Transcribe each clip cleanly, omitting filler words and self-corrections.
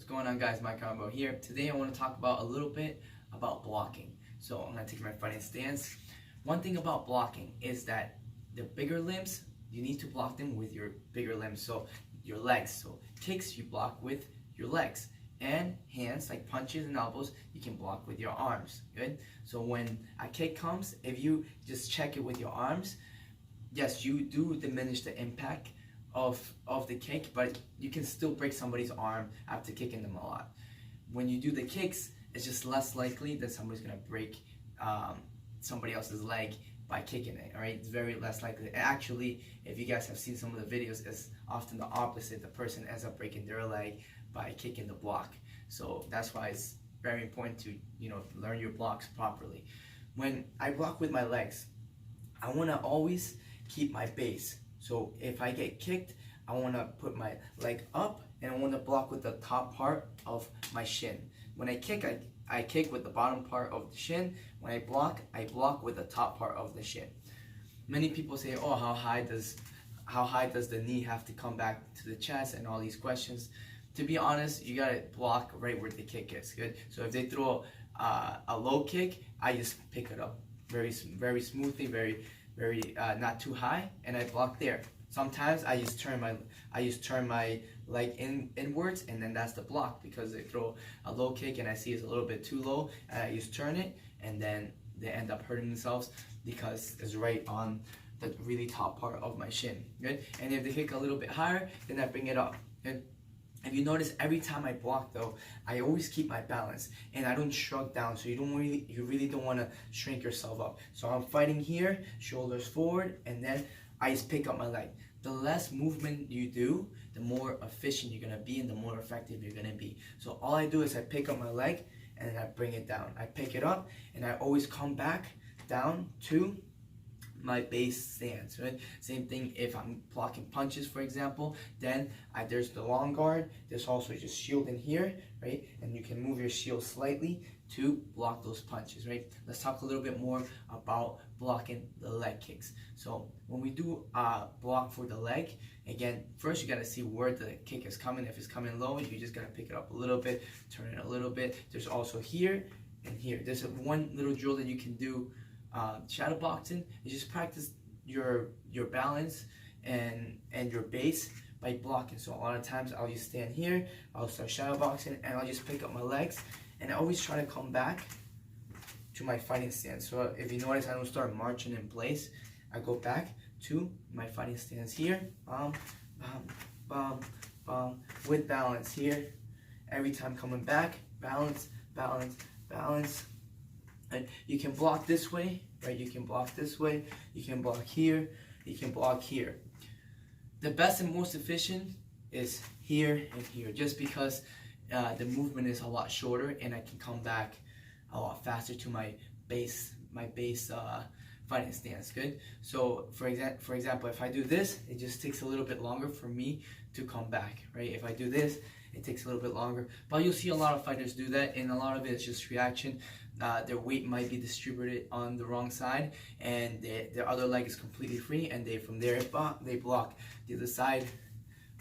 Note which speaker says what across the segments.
Speaker 1: going on, guys? Mike Combo here. Today I want to talk about a little bit about blocking. So I'm going to take my fighting stance. One thing about blocking is that the bigger limbs, you need to block them with your bigger limbs. So your legs. So kicks, you block with your legs. And hands, like punches and elbows, you can block with your arms. Good? So when a kick comes, if you just check it with your arms, yes, you do diminish the impact of the kick, but you can still break somebody's arm after kicking them a lot. When you do the kicks, it's just less likely that somebody's gonna break somebody else's leg by kicking it. All right, it's very less likely. Actually, if you guys have seen some of the videos, it's often the opposite. The person ends up breaking their leg by kicking the block. So that's why it's very important to learn your blocks properly. When I block with my legs, I want to always keep my base. So if I get kicked, I want to put my leg up and I want to block with the top part of my shin. When I kick, I kick with the bottom part of the shin. When I block with the top part of the shin. Many people say, oh, how high does the knee have to come back to the chest, and all these questions. To be honest, you gotta block right where the kick is. Good. So if they throw a low kick, I just pick it up very smoothly, very not too high, and I block there. Sometimes I just turn my leg inwards, and then that's the block, because they throw a low kick and I see it's a little bit too low, and I just turn it, and then they end up hurting themselves because it's right on the really top part of my shin. Good. And if they kick a little bit higher, then I bring it up. Good. If you notice, every time I block though, I always keep my balance and I don't shrug down. So you really don't want to shrink yourself up. So I'm fighting here, shoulders forward, and then I just pick up my leg. The less movement you do, the more efficient you're gonna be and the more effective you're gonna be. So all I do is I pick up my leg and then I bring it down. I pick it up and I always come back down to my base stance, right? Same thing if I'm blocking punches, for example, then there's the long guard. There's also just shield in here, right? And you can move your shield slightly to block those punches, right? Let's talk a little bit more about blocking the leg kicks. So when we do block for the leg, again, first you gotta see where the kick is coming. If it's coming low, you just gotta pick it up a little bit, turn it a little bit. There's also here and here. There's one little drill that you can do. Shadow boxing is just practice your balance and your base by blocking. So a lot of times I'll just stand here, I'll start shadow boxing, and I'll just pick up my legs, and I always try to come back to my fighting stance. So if you notice, I don't start marching in place. I go back to my fighting stance here, with balance here. Every time coming back, balance, balance, balance. And you can block this way, right? You can block this way, you can block here, you can block here. The best and most efficient is here and here, just because the movement is a lot shorter and I can come back a lot faster to my base fighting stance. Good. So for example, if I do this, it just takes a little bit longer for me to come back, right? If I do this, it takes a little bit longer, but you'll see a lot of fighters do that, and a lot of it is just reaction. Their weight might be distributed on the wrong side, and their other leg is completely free, and from there they block the other side,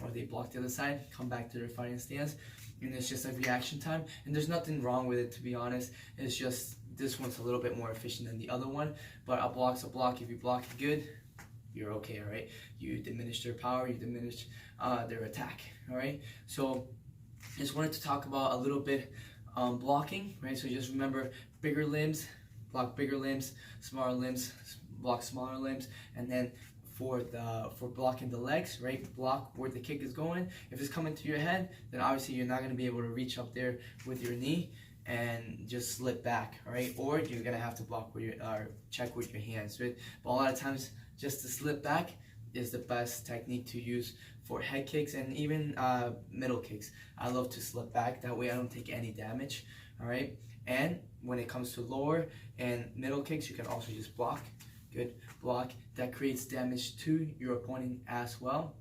Speaker 1: or they block the other side, come back to their fighting stance, and it's just a reaction time. And there's nothing wrong with it, to be honest. It's just this one's a little bit more efficient than the other one, but a block's a block. If you block it good, you're okay. All right, you diminish their power, you diminish their attack. All right, so just wanted to talk about a little bit blocking, right? So just remember, bigger limbs, block bigger limbs, smaller limbs, block smaller limbs, and then for blocking the legs, right? Block where the kick is going. If it's coming to your head, then obviously you're not going to be able to reach up there with your knee and just slip back, all right? Or you're gonna have to block with check with your hands, right? But a lot of times, just to slip back is the best technique to use for head kicks and even middle kicks. I love to slip back, that way I don't take any damage, all right? And when it comes to lower and middle kicks, you can also just block. Good. Block. That creates damage to your opponent as well.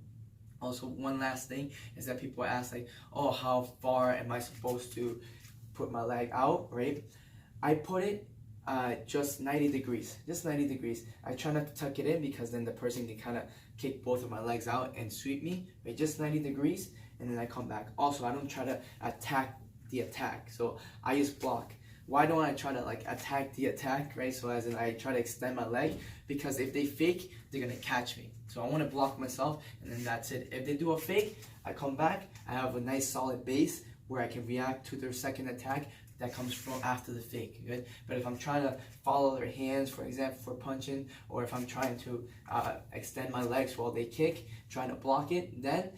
Speaker 1: Also, one last thing is that people ask, like, oh, how far am I supposed to put my leg out, right? I put it just 90 degrees, just 90 degrees. I try not to tuck it in, because then the person can kind of kick both of my legs out and sweep me, right? Just 90 degrees, and then I come back. Also, I don't try to attack the attack, so I just block. Why don't I try to like attack the attack, right? So as in I try to extend my leg, because if they fake, they're gonna catch me. So I want to block myself, and then that's it. If they do a fake, I come back, I have a nice solid base where I can react to their second attack that comes from after the fake, good? But if I'm trying to follow their hands, for example, for punching, or if I'm trying to extend my legs while they kick, trying to block it, then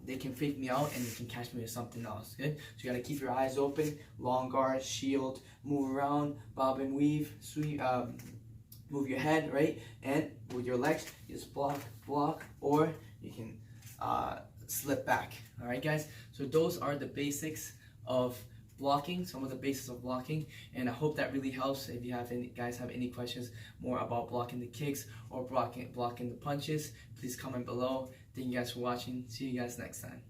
Speaker 1: they can fake me out and they can catch me with something else, good? So you gotta keep your eyes open, long guard, shield, move around, bob and weave, sweep, move your head, right? And with your legs, you just block, or you can slip back, all right, guys? So those are the basics of blocking, some of the basics of blocking, and I hope that really helps. If you have any guys have any questions more about blocking the kicks or blocking the punches, please comment below. Thank you guys for watching. See you guys next time.